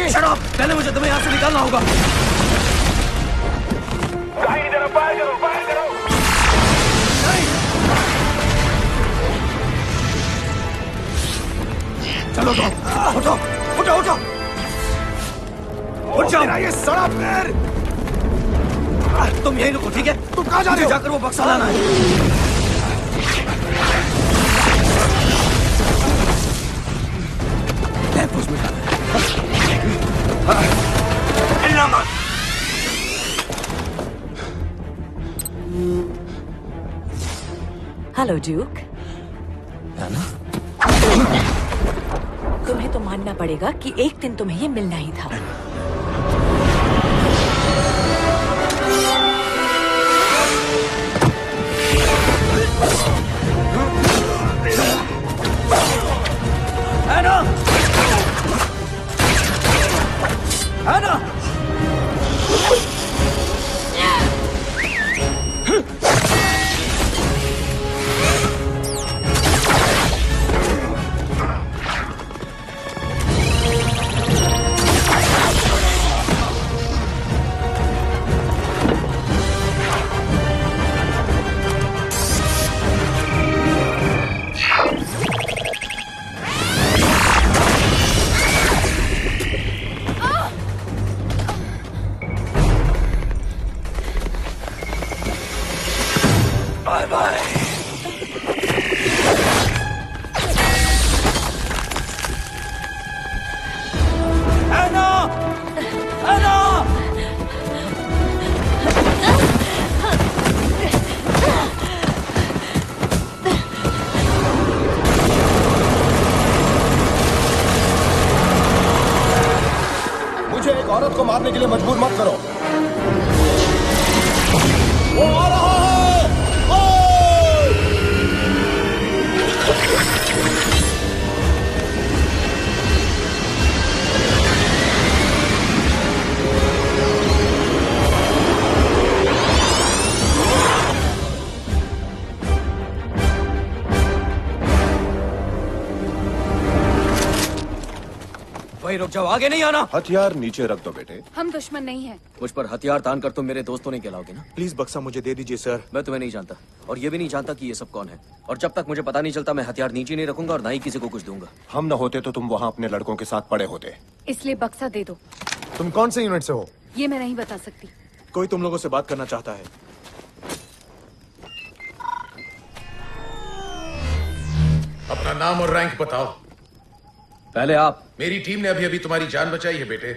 जाएगी। Shut up! पहले मुझे तुम्हें यहाँ से निकालना होगा। फायर करो, फायर करो। चलो तो, उठो, उठो, उठो, उठ जाओ। ये सड़ा पैर। तुम यहीं रुको, ठीक है? तुम कहाँ जा रहे हो? जाकर वो बक्सा लाना है। उसमें जाना है। हिलना मत। Hello Duke. ना? तुम्हें तो मानना पड़ेगा कि एक दिन तुम्हें ये मिलना ही था। एना! एना! Bye bye. Anna! Anna! मुझे एक औरत को मारने के लिए मजबूर मत करो। वो आ रहा है। वही रुक जाओ, आगे नहीं आना। हथियार नीचे रख दो बेटे। हम दुश्मन नहीं हैं। मुझ पर हथियार तान कर तुम मेरे दोस्तों नहीं कहलाओगे ना? प्लीज बक्सा मुझे दे दीजिए सर। मैं तुम्हें नहीं जानता और ये भी नहीं जानता कि ये सब कौन है। और जब तक मुझे पता नहीं चलता मैं हथियार नीचे नहीं रखूंगा और ना ही किसी को कुछ दूंगा। हम न होते तो तुम वहाँ अपने लड़कों के साथ पड़े होते। इसलिए बक्सा दे दो। तुम कौन से यूनिट से हो? ये मैं नहीं बता सकती। कोई तुम लोगों से बात करना चाहता है। अपना नाम और रैंक बताओ। पहले आप। मेरी टीम ने अभी अभी तुम्हारी जान बचाई है बेटे।